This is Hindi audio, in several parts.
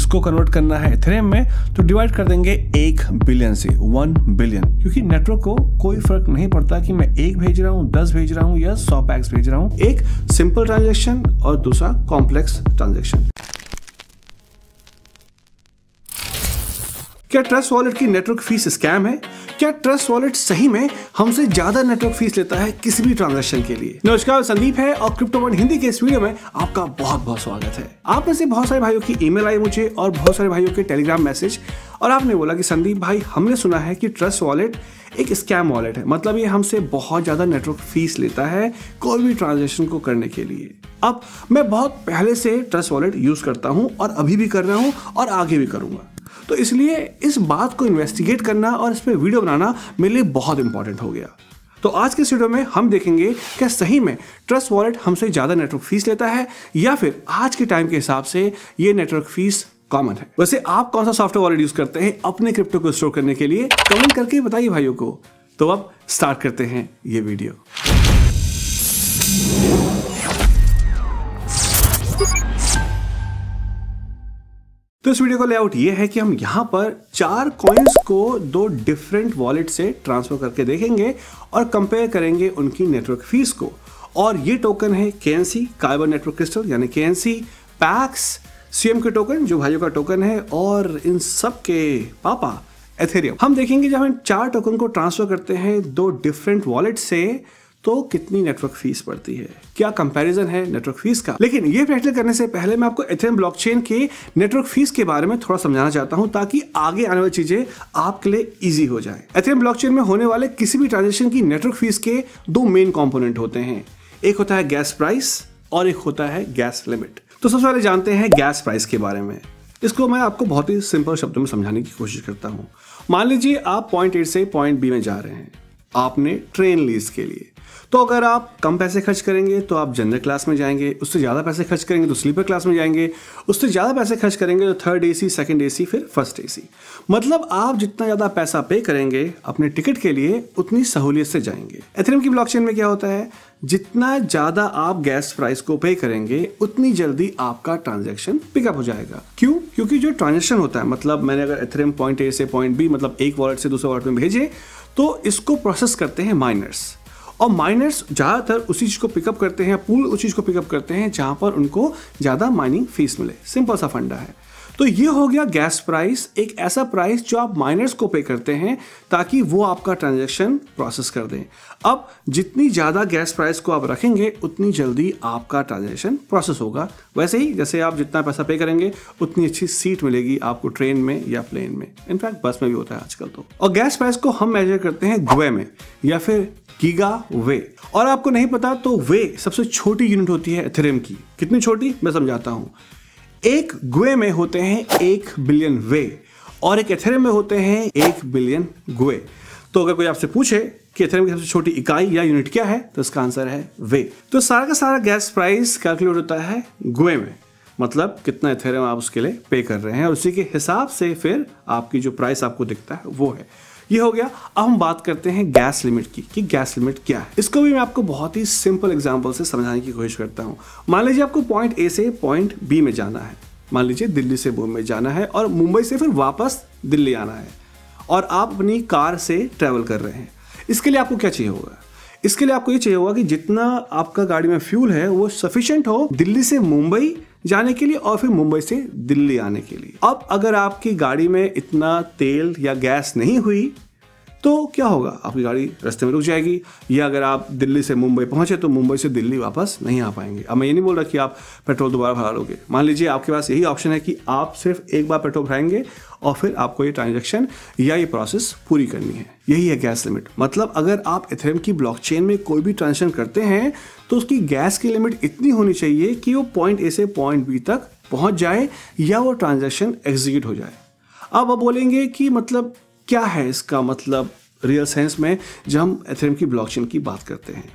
इसको कन्वर्ट करना है इथेरियम में तो डिवाइड कर देंगे 1 बिलियन से, 1 बिलियन, क्योंकि नेटवर्क को कोई फर्क नहीं पड़ता कि मैं 1 भेज रहा हूँ, 10 भेज रहा हूँ या 100 पैक्स भेज रहा हूँ। एक सिंपल ट्रांजैक्शन और दूसरा कॉम्प्लेक्स ट्रांजैक्शन। क्या ट्रस्ट वॉलेट की नेटवर्क फीस स्कैम है? क्या ट्रस्ट वॉलेट सही में हमसे ज्यादा नेटवर्क फीस लेता है किसी भी ट्रांजैक्शन के लिए? नमस्कार, संदीप है और क्रिप्टो वर्ल्ड हिंदी के इस वीडियो में आपका बहुत बहुत स्वागत है। आप में से बहुत सारे भाइयों की ईमेल आई मुझे और बहुत सारे भाइयों के टेलीग्राम मैसेज, और आपने बोला कि संदीप भाई, हमने सुना है कि ट्रस्ट वॉलेट एक स्कैम वॉलेट है, मतलब ये हमसे बहुत ज्यादा नेटवर्क फीस लेता है कोई भी ट्रांजैक्शन को करने के लिए। अब मैं बहुत पहले से ट्रस्ट वॉलेट यूज करता हूं और अभी भी कर रहा हूं और आगे भी करूंगा, तो इसलिए इस बात को इन्वेस्टिगेट करना और इस पे वीडियो बनाना मेरे लिए बहुत इंपॉर्टेंट हो गया। तो आज के इस वीडियो में हम देखेंगे क्या सही में ट्रस्ट वॉलेट हमसे ज्यादा नेटवर्क फीस लेता है या फिर आज के टाइम के हिसाब से ये नेटवर्क फीस कॉमन है। वैसे आप कौन सा सॉफ्टवेयर वॉलेट यूज करते हैं अपने क्रिप्टो को स्टोर करने के लिए? कमेंट करके बताइए भाइयों को। तो अब स्टार्ट करते हैं ये वीडियो। तो इस वीडियो का लेआउट ये है कि हम यहाँ पर 4 कॉइन्स को 2 डिफरेंट वॉलेट से ट्रांसफर करके देखेंगे और कंपेयर करेंगे उनकी नेटवर्क फीस को। और ये टोकन है KNC, कार्बन नेटवर्क क्रिस्टल, यानी KNC, पैक्स, CM के टोकन जो भाइयों का टोकन है, और इन सब के पापा एथेरियम। हम देखेंगे जब हम 4 टोकन को ट्रांसफर करते हैं 2 डिफरेंट वॉलेट से तो कितनी नेटवर्क फीस पड़ती है, क्या कंपैरिजन है नेटवर्क फीस का। लेकिन ये प्रैक्टिस करने से पहले मैं आपको इथेरियम ब्लॉकचेन के नेटवर्क फीस के बारे में थोड़ा समझाना चाहता हूं ताकि आगे आने वाली चीजें आपके लिए इजी हो जाए। इथेरियम ब्लॉकचेन में होने वाले किसी भी ट्रांजैक्शन की नेटवर्क फीस के 2 मेन कंपोनेंट होते हैं, एक होता है गैस प्राइस और एक होता है गैस लिमिट। तो सबसे पहले जानते हैं गैस प्राइस के बारे में। इसको मैं आपको बहुत ही सिंपल शब्दों में समझाने की कोशिश करता हूं। मान लीजिए आप पॉइंट A से पॉइंट B में जा रहे हैं, आपने ट्रेन ली इसके लिए। तो अगर आप कम पैसे खर्च करेंगे तो आप जनरल क्लास में जाएंगे, उससे ज़्यादा पैसे खर्च करेंगे तो स्लीपर क्लास में जाएंगे, उससे ज़्यादा पैसे खर्च करेंगे तो थर्ड AC, सेकंड AC, फिर फर्स्ट AC। मतलब आप जितना ज़्यादा पैसा पे करेंगे अपने टिकट के लिए उतनी सहूलियत से जाएंगे। एथेरियम की ब्लॉकचेन में क्या होता है, जितना ज़्यादा आप गैस प्राइस को पे करेंगे उतनी जल्दी आपका ट्रांजैक्शन पिकअप हो जाएगा। क्यों? क्योंकि जो ट्रांजैक्शन होता है, मतलब मैंने अगर एथेरियम पॉइंट A से पॉइंट B, मतलब एक वॉलेट से दूसरे वॉलेट में भेजे, तो इसको प्रोसेस करते हैं माइनर्स, और माइनर्स ज़्यादातर उसी चीज़ को पिकअप करते हैं, पूल उस चीज़ को पिकअप करते हैं जहाँ पर उनको ज़्यादा माइनिंग फीस मिले। सिंपल सा फंडा है। तो ये हो गया गैस प्राइस, एक ऐसा प्राइस जो आप माइनर्स को पे करते हैं ताकि वो आपका ट्रांजैक्शन प्रोसेस कर दें। अब जितनी ज़्यादा गैस प्राइस को आप रखेंगे उतनी जल्दी आपका ट्रांजैक्शन प्रोसेस होगा। वैसे ही जैसे आप जितना पैसा पे करेंगे उतनी अच्छी सीट मिलेगी आपको ट्रेन में या प्लेन में, इनफैक्ट बस में भी होता है आजकल तो। और गैस प्राइस को हम मेजर करते हैं ग्वे में या फिर गीगा वे। और आपको नहीं पता तो वे सबसे छोटी यूनिट होती है एथेरियम की। कितनी छोटी, मैं समझाता हूं। एक ग्वे में होते हैं 1 बिलियन वे और एक एथेरियम में होते हैं 1 बिलियन ग्वे। तो अगर कोई आपसे पूछे कि एथेरियम की सबसे छोटी इकाई या यूनिट क्या है तो इसका आंसर है वे। तो सारा का सारा गैस प्राइस कैलकुलेट होता है ग्वे में, मतलब कितना एथेरियम आप उसके लिए पे कर रहे हैं, और उसी के हिसाब से फिर आपकी जो प्राइस आपको दिखता है वो है। ये हो गया। अब हम बात करते हैं गैस लिमिट की कि गैस लिमिट क्या है। इसको भी मैं आपको बहुत ही सिंपल एग्जांपल से समझाने की कोशिश करता हूं। मान लीजिए आपको पॉइंट A से पॉइंट B में जाना है, मान लीजिए दिल्ली से मुंबई जाना है और मुंबई से फिर वापस दिल्ली आना है, और आप अपनी कार से ट्रैवल कर रहे हैं। इसके लिए आपको क्या चाहिए होगा? इसके लिए आपको ये चाहिए होगा कि जितना आपका गाड़ी में फ्यूल है वो सफिशिएंट हो दिल्ली से मुंबई जाने के लिए और फिर मुंबई से दिल्ली आने के लिए। अब अगर आपकी गाड़ी में इतना तेल या गैस नहीं हुई तो क्या होगा, आपकी गाड़ी रास्ते में रुक जाएगी, या अगर आप दिल्ली से मुंबई पहुंचे तो मुंबई से दिल्ली वापस नहीं आ पाएंगे। अब मैं ये नहीं बोल रहा कि आप पेट्रोल दोबारा भरा लोगे। मान लीजिए आपके पास यही ऑप्शन है कि आप सिर्फ एक बार पेट्रोल भराएंगे और फिर आपको ये ट्रांजैक्शन या ये प्रोसेस पूरी करनी है। यही है गैस लिमिट। मतलब अगर आप एथेरियम की ब्लॉकचेन में कोई भी ट्रांजैक्शन करते हैं तो उसकी गैस की लिमिट इतनी होनी चाहिए कि वो पॉइंट A से पॉइंट B तक पहुंच जाए या वो ट्रांजैक्शन एग्जीक्यूट हो जाए। अब आप बोलेंगे कि मतलब क्या है इसका मतलब रियल सेंस में जब हम एथेरियम की ब्लॉकचेन की बात करते हैं।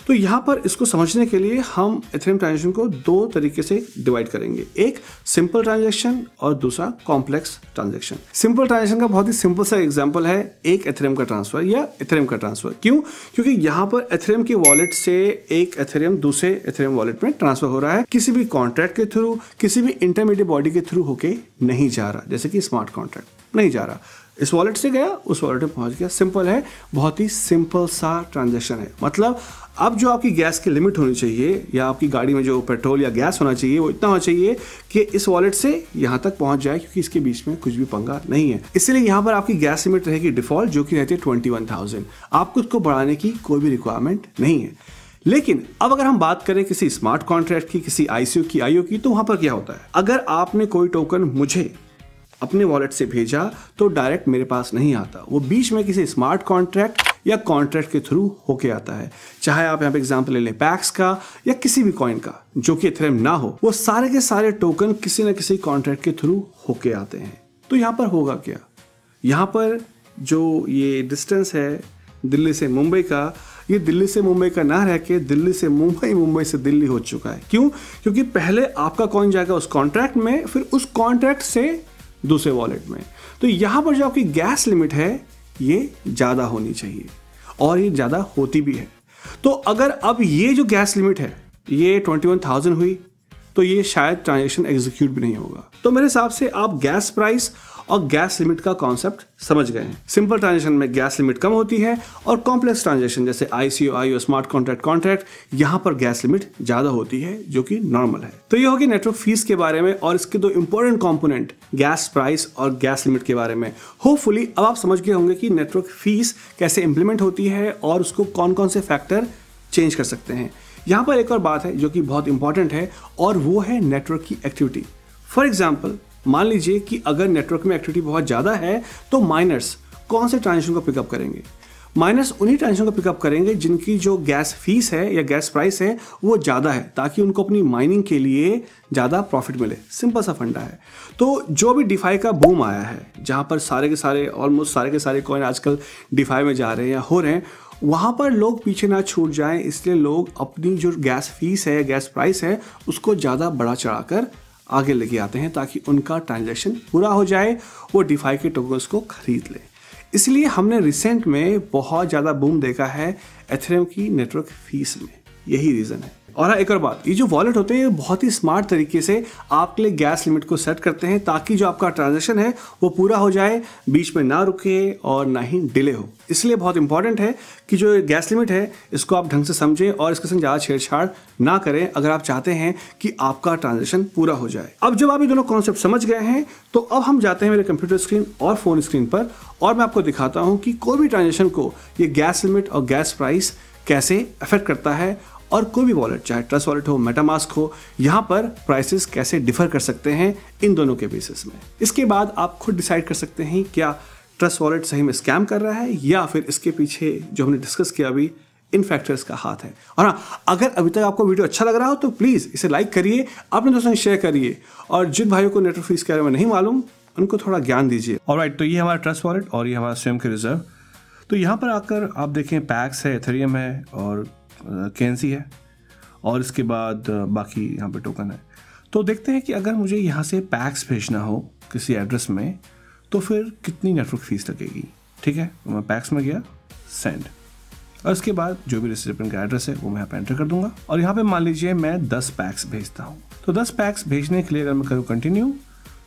तो यहाँ पर इसको समझने के लिए हम इथेरियम ट्रांजैक्शन को दो तरीके से डिवाइड करेंगे, एक सिंपल ट्रांजैक्शन और दूसरा कॉम्प्लेक्स ट्रांजैक्शन। सिंपल ट्रांजैक्शन का बहुत ही सिंपल सा एग्जांपल है एक इथेरियम का ट्रांसफर या इथेरियम का ट्रांसफर। क्यों? क्योंकि यहाँ पर इथेरियम के वॉलेट से एक इथेरियम दूसरे इथेरियम वॉलेट में ट्रांसफर हो रहा है, किसी भी कॉन्ट्रैक्ट के थ्रू, किसी भी इंटरमीडिएट बॉडी के थ्रू होके नहीं जा रहा, जैसे कि स्मार्ट कॉन्ट्रैक्ट नहीं जा रहा, इस वॉलेट से गया उस वॉलेट में पहुंच गया। सिंपल है, बहुत ही सिंपल सा ट्रांजैक्शन है। मतलब अब जो आपकी गैस की लिमिट होनी चाहिए या आपकी गाड़ी में जो पेट्रोल या गैस होना चाहिए वो इतना होना चाहिए कि इस वॉलेट से यहाँ तक पहुंच जाए, क्योंकि इसके बीच में कुछ भी पंगा नहीं है। इसलिए यहाँ पर आपकी गैस लिमिट रहेगी डिफॉल्ट, जो कि रहती है 21,000। आपको उसको बढ़ाने की कोई भी रिक्वायरमेंट नहीं है। लेकिन अब अगर हम बात करें किसी स्मार्ट कॉन्ट्रैक्ट की, किसी आईसीओ की, आईओ की, तो वहां पर क्या होता है, अगर आपने कोई टोकन मुझे अपने वॉलेट से भेजा तो डायरेक्ट मेरे पास नहीं आता, वो बीच में किसी स्मार्ट कॉन्ट्रैक्ट या कॉन्ट्रैक्ट के थ्रू होके आता है। चाहे आप यहाँ पे एग्जांपल ले लें पैक्स का या किसी भी कॉइन का जो कि इथेरियम ना हो, वो सारे के सारे टोकन किसी ना किसी कॉन्ट्रैक्ट के थ्रू होके आते हैं। तो यहाँ पर होगा क्या, यहाँ पर जो ये डिस्टेंस है दिल्ली से मुंबई का, ये दिल्ली से मुंबई का ना रह के दिल्ली से मुंबई, मुंबई से दिल्ली हो चुका है। क्यों? क्योंकि पहले आपका कॉइन जाएगा उस कॉन्ट्रैक्ट में, फिर उस कॉन्ट्रैक्ट से दूसरे वॉलेट में। तो यहां पर जो आपकी गैस लिमिट है ये ज़्यादा होनी चाहिए और ये ज़्यादा होती भी है। तो अगर अब ये जो गैस लिमिट है ये 21,000 हुई तो ये शायद ट्रांजैक्शन एग्जीक्यूट भी नहीं होगा। तो मेरे हिसाब से आप गैस प्राइस और गैस लिमिट का कॉन्सेप्ट समझ गए हैं। सिंपल ट्रांजैक्शन में गैस लिमिट कम होती है और कॉम्प्लेक्स ट्रांजैक्शन जैसे आईसीओ, आईओ, स्मार्ट कॉन्ट्रैक्ट, यहाँ पर गैस लिमिट ज़्यादा होती है, जो कि नॉर्मल है। तो ये होगी नेटवर्क फीस के बारे में और इसके दो इंपॉर्टेंट कॉम्पोनेंट गैस प्राइस और गैस लिमिट के बारे में। होपफुली अब आप समझ गए होंगे कि नेटवर्क फीस कैसे इंप्लीमेंट होती है और उसको कौन कौन से फैक्टर चेंज कर सकते हैं। यहाँ पर एक और बात है जो कि बहुत इंपॉर्टेंट है और वो है नेटवर्क की एक्टिविटी। फॉर एग्जाम्पल मान लीजिए कि अगर नेटवर्क में एक्टिविटी बहुत ज़्यादा है तो माइनर्स कौन से ट्रांजैक्शन को पिकअप करेंगे? माइनर्स उन्हीं ट्रांजैक्शन को पिकअप करेंगे जिनकी जो गैस फीस है या गैस प्राइस है वो ज़्यादा है, ताकि उनको अपनी माइनिंग के लिए ज़्यादा प्रॉफिट मिले। सिंपल सा फंडा है। तो जो भी डिफाई का बूम आया है, जहाँ पर सारे के सारे ऑलमोस्ट सारे के सारे कॉइन आजकल डिफाई में जा रहे हैं या हो रहे हैं, वहाँ पर लोग पीछे ना छूट जाएं, इसलिए लोग अपनी जो गैस फीस है, गैस प्राइस है, उसको ज़्यादा बढ़ा चढ़ाकर आगे लेके आते हैं ताकि उनका ट्रांजैक्शन पूरा हो जाए, वो डिफाई के टोकन्स को खरीद ले। इसलिए हमने रिसेंट में बहुत ज़्यादा बूम देखा है इथेरियम की नेटवर्क फीस में, यही रीज़न है। और एक और बात, ये जो वॉलेट होते हैं ये बहुत ही स्मार्ट तरीके से आपके लिए गैस लिमिट को सेट करते हैं ताकि जो आपका ट्रांजैक्शन है वो पूरा हो जाए, बीच में ना रुके और ना ही डिले हो। इसलिए बहुत इंपॉर्टेंट है कि जो गैस लिमिट है इसको आप ढंग से समझें और इसके संग ज़्यादा छेड़छाड़ ना करें अगर आप चाहते हैं कि आपका ट्रांजैक्शन पूरा हो जाए। अब जब आप ये दोनों कॉन्सेप्ट समझ गए हैं तो अब हम जाते हैं मेरे कंप्यूटर स्क्रीन और फोन स्क्रीन पर और मैं आपको दिखाता हूँ कि कोई भी ट्रांजैक्शन को ये गैस लिमिट और गैस प्राइस कैसे अफेक्ट करता है और कोई भी वॉलेट, चाहे ट्रस्ट वॉलेट हो, मेटामास्क हो, यहाँ पर प्राइसेस कैसे डिफर कर सकते हैं इन दोनों के बेसिस में। इसके बाद आप खुद डिसाइड कर सकते हैं क्या ट्रस्ट वॉलेट सही में स्कैम कर रहा है या फिर इसके पीछे जो हमने डिस्कस किया अभी इन फैक्टर्स का हाथ है। और हाँ, अगर अभी तक आपको वीडियो अच्छा लग रहा हो तो प्लीज़ इसे लाइक करिए, अपने दोस्तों से शेयर करिए और जिन भाइयों को नेटवर्क फीस के बारे में नहीं मालूम उनको थोड़ा ज्ञान दीजिए। ऑलराइट, तो ये हमारा ट्रस्ट वॉलेट और ये हमारा स्वयं के रिजर्व। तो यहाँ पर आकर आप देखें पैक्स है, इथेरियम है और केएनसी है और इसके बाद बाकी यहाँ पे टोकन है। तो देखते हैं कि अगर मुझे यहाँ से पैक्स भेजना हो किसी एड्रेस में तो फिर कितनी नेटवर्क फीस लगेगी। ठीक है, तो मैं पैक्स में गया, सेंड, और उसके बाद जो भी रिसिपिएंट का एड्रेस है वो मैं यहाँ पे एंटर कर दूंगा और यहाँ पे मान लीजिए मैं 10 पैक्स भेजता हूँ। तो 10 पैक्स भेजने के लिए अगर मैं करूँ कंटिन्यू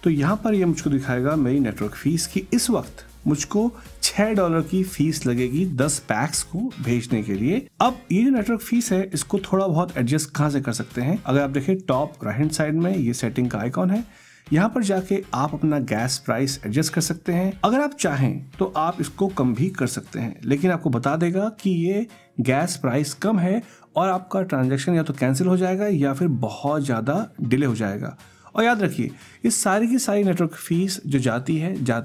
तो यहाँ पर ये मुझको दिखाएगा मेरी नेटवर्क फीस की इस वक्त मुझको $6 की फीस लगेगी 10 पैक्स को भेजने के लिए। अब ये नेटवर्क फीस है इसको थोड़ा बहुत एडजस्ट कहाँ से कर सकते हैं, अगर आप देखें टॉप राइट हैंड साइड में ये सेटिंग का आइकॉन है, यहाँ पर जाके आप अपना गैस प्राइस एडजस्ट कर सकते हैं। अगर आप चाहें तो आप इसको कम भी कर सकते हैं, लेकिन आपको बता देगा कि ये गैस प्राइस कम है और आपका ट्रांजैक्शन या तो कैंसिल हो जाएगा या फिर बहुत ज़्यादा डिले हो जाएगा और याद रखिए ये सारी की सारी नेटवर्क फीस जो जाती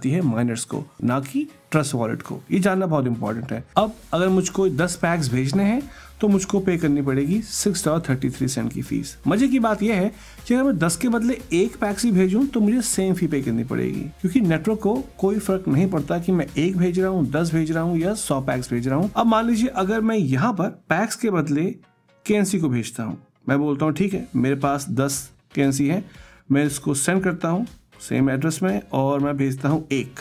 है माइनर्स को, ना कि ट्रस्ट वॉलेट को। ये जानना बहुत इंपॉर्टेंट है। अब अगर मुझको 10 पैक्स भेजने हैं तो मुझको पे करनी पड़ेगी $6.33 की फीस। मजे की बात यह है कि अगर मैं 10 के बदले 1 पैक्स ही भेजूं तो मुझे सेम फी पे करनी पड़ेगी, क्योंकि नेटवर्क को कोई फर्क नहीं पड़ता कि मैं 1 भेज रहा हूँ, 10 भेज रहा हूँ या 100 पैक्स भेज रहा हूँ। अब मान लीजिए अगर मैं यहाँ पर पैक्स के बदले KNC को भेजता हूँ, मैं बोलता हूँ ठीक है मेरे पास 10 KNC है, मैं इसको सेंड करता हूँ सेम एड्रेस में और मैं भेजता हूँ 1।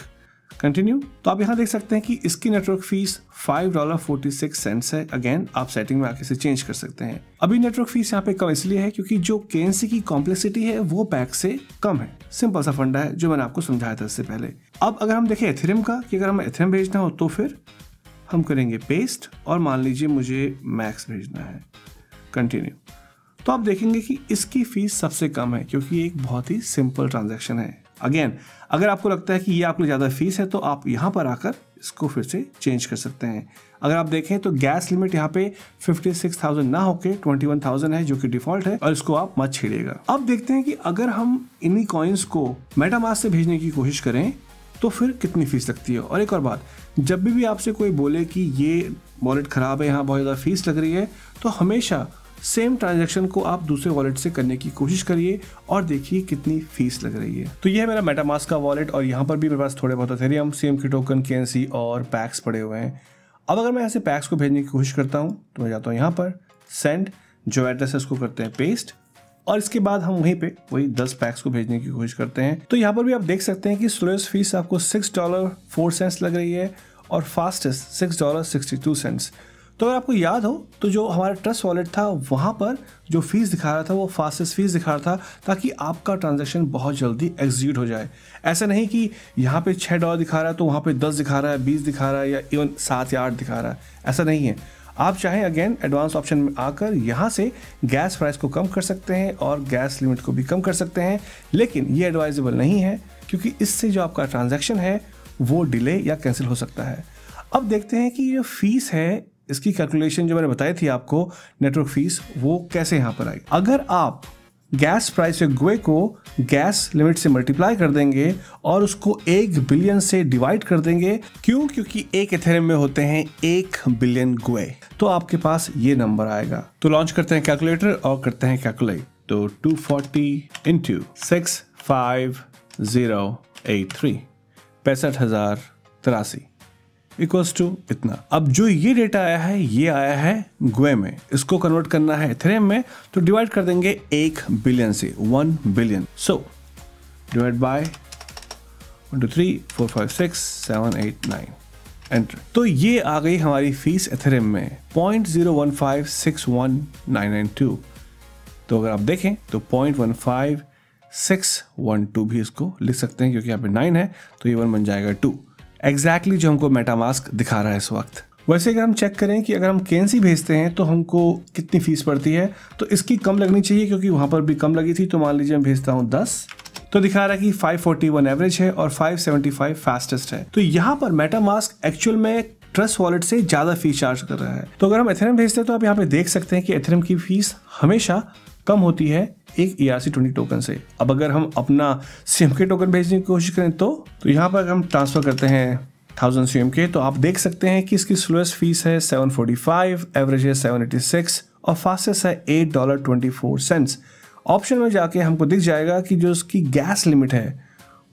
कंटिन्यू। तो आप यहाँ देख सकते हैं कि इसकी नेटवर्क फीस $5.46 है। अगेन आप सेटिंग में आके से चेंज कर सकते हैं। अभी नेटवर्क फीस यहाँ पे कम इसलिए है क्योंकि जो KNC की कॉम्प्लेक्सिटी है वो पैक से कम है। सिंपल सा फंडा है जो मैंने आपको समझाया था इससे पहले। अब अगर हम देखें एथेरियम का कि अगर हमें एथेरियम भेजना हो तो फिर हम करेंगे पेस्ट और मान लीजिए मुझे मैक्स भेजना है। कंटिन्यू। तो आप देखेंगे कि इसकी फीस सबसे कम है क्योंकि एक बहुत ही सिंपल ट्रांजैक्शन है। अगेन अगर आपको लगता है कि ये आपके लिए ज़्यादा फीस है तो आप यहाँ पर आकर इसको फिर से चेंज कर सकते हैं। अगर आप देखें तो गैस लिमिट यहाँ पे 56,000 ना होके 21,000 है जो कि डिफॉल्ट है और इसको आप मत छेड़िएगा। अब देखते हैं कि अगर हम इन्हीं कॉइन्स को मेटामास्क से भेजने की कोशिश करें तो फिर कितनी फीस लगती है। और एक और बात, जब भी आपसे कोई बोले कि ये वॉलेट खराब है, यहाँ बहुत ज़्यादा फीस लग रही है, तो हमेशा सेम ट्रांजैक्शन को आप दूसरे वॉलेट से करने की कोशिश करिए और देखिए कितनी फीस लग रही है। तो ये है मेरा मेटामास्क का वॉलेट और यहाँ पर भी मेरे पास थोड़े बहुत एथेरियम, CMK टोकन, KNC और पैक्स पड़े हुए हैं। अब अगर मैं ऐसे पैक्स को भेजने की कोशिश करता हूँ तो मैं जाता हूँ यहाँ पर सेंड, जो एड्रेस है उसको करते हैं पेस्ट और इसके बाद हम वहीं पे वही 10 पैक्स को भेजने की कोशिश करते हैं। तो यहाँ पर भी आप देख सकते हैं कि स्लोएस्ट फीस आपको $6.04 लग रही है और फास्टेस्ट $6.62। तो अगर आपको याद हो तो जो हमारा ट्रस्ट वॉलेट था वहाँ पर जो फीस दिखा रहा था वो फास्टेस्ट फीस दिखा रहा था ताकि आपका ट्रांजैक्शन बहुत जल्दी एग्जीक्यूट हो जाए। ऐसा नहीं कि यहाँ पे $6 दिखा रहा है तो वहाँ पे 10 दिखा रहा है, 20 दिखा रहा है या इवन 7 या 8 दिखा रहा है, ऐसा नहीं है। आप चाहें अगेन एडवांस ऑप्शन में आकर यहाँ से गैस प्राइस को कम कर सकते हैं और गैस लिमिट को भी कम कर सकते हैं, लेकिन ये एडवाइजेबल नहीं है क्योंकि इससे जो आपका ट्रांजैक्शन है वो डिले या कैंसिल हो सकता है। अब देखते हैं कि जो फीस है इसकी कैलकुलेशन जो मैंने बताई थी आपको नेटवर्क फीस, वो कैसे यहाँ पर आई। अगर आप गैस प्राइस या गुए को गैस लिमिट से मल्टीप्लाई कर देंगे और उसको 1 बिलियन से डिवाइड कर देंगे, क्यों? क्योंकि एक एथेरियम में होते हैं 1 बिलियन गुए, तो आपके पास ये नंबर आएगा। तो लॉन्च करते हैं कैलकुलेटर और करते हैं कैलकुलेट। तो 240 इंटू 65083 65,083 इक्वल्स टू इतना। अब जो ये डेटा आया है ये आया है गुए में, इसको कन्वर्ट करना है एथेरियम में, तो डिवाइड कर देंगे 1 बिलियन से, 1 billion. So divide by 1 2 3 4 5 6 7 8 9 enter. तो ये आ गई हमारी फीस एथेरियम में 0.0156192। तो अगर आप देखें तो 0.15612 भी इसको लिख सकते हैं क्योंकि यहाँ पे 9 है तो ये 1 बन जाएगा 2। एग्जैक्टली जो हमको मेटामास्क दिखा रहा है इस वक्त। वैसे अगर हम चेक करें कि अगर हम KNC भेजते हैं तो हमको कितनी फीस पड़ती है, तो इसकी कम लगनी चाहिए क्योंकि वहां पर भी कम लगी थी। तो मान लीजिए मैं भेजता हूं 10, तो दिखा रहा है कि 541 एवरेज है और 575 फास्टेस्ट है। तो यहाँ पर मेटामास्क एक्चुअल में ट्रस्ट वॉलेट से ज्यादा फीस चार्ज कर रहा है। तो अगर हम एथेरियम भेजते हैं तो आप यहाँ पे देख सकते हैं कि एथेरियम की फीस हमेशा कम होती है एक ERC20 टोकन से। अब अगर हम अपना CMK टोकन भेजने की कोशिश करें तो यहाँ पर हम ट्रांसफर करते हैं 1000 CMK, तो आप देख सकते हैं कि इसकी स्लोएस्ट फीस है 745, एवरेज है 786 और फास्टेस्ट है $8.24। ऑप्शन में जाके हमको दिख जाएगा कि जो उसकी गैस लिमिट है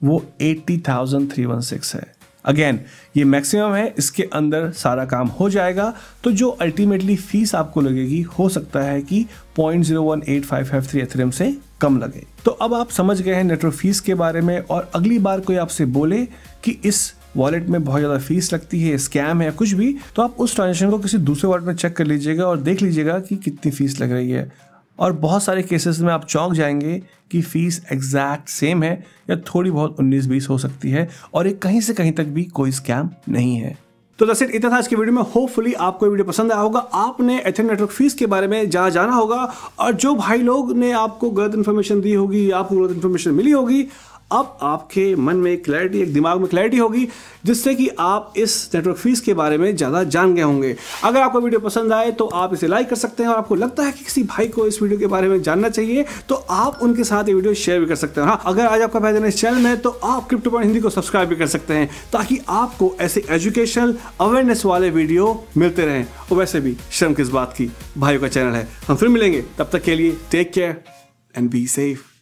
वो 80,316 है। अगेन ये मैक्सिमम है, इसके अंदर सारा काम हो जाएगा। तो जो अल्टीमेटली फीस आपको लगेगी हो सकता है कि 0.018553 एथेरियम से कम लगे। तो अब आप समझ गए हैं नेटवर्क फीस के बारे में, और अगली बार कोई आपसे बोले कि इस वॉलेट में बहुत ज़्यादा फीस लगती है, स्कैम है, कुछ भी, तो आप उस ट्रांजेक्शन को किसी दूसरे वॉलेट में चेक कर लीजिएगा और देख लीजिएगा कि कितनी फीस लग रही है। और बहुत सारे केसेस में आप चौंक जाएंगे कि फीस एग्जैक्ट सेम है या थोड़ी बहुत 19-20 हो सकती है और एक कहीं से कहीं तक भी कोई स्कैम नहीं है। तो दैट्स इट, इतना था आज की वीडियो में। होपफुली आपको वीडियो पसंद आया होगा, आपने एथेरियम नेटवर्क फीस के बारे में जाना होगा, और जो भाई लोग ने आपको गलत इन्फॉर्मेशन दी होगी, आपको गलत इन्फॉर्मेशन मिली होगी, अब आपके मन में क्लैरिटी, एक दिमाग में क्लैरिटी होगी, जिससे कि आप इस नेटवर्क फीस के बारे में ज़्यादा जान गए होंगे। अगर आपको वीडियो पसंद आए तो आप इसे लाइक कर सकते हैं, और आपको लगता है कि किसी भाई को इस वीडियो के बारे में जानना चाहिए तो आप उनके साथ ये वीडियो शेयर भी कर सकते हैं। हाँ, अगर आज आपका पहले इस चैनल में तो आप क्रिप्टो पॉइंट हिंदी को सब्सक्राइब भी कर सकते हैं, ताकि आपको ऐसे एजुकेशनल अवेयरनेस वाले वीडियो मिलते रहें। और वैसे भी शर्म किस बात की, भाइयों का चैनल है। हम फिर मिलेंगे, तब तक के लिए take care and be safe.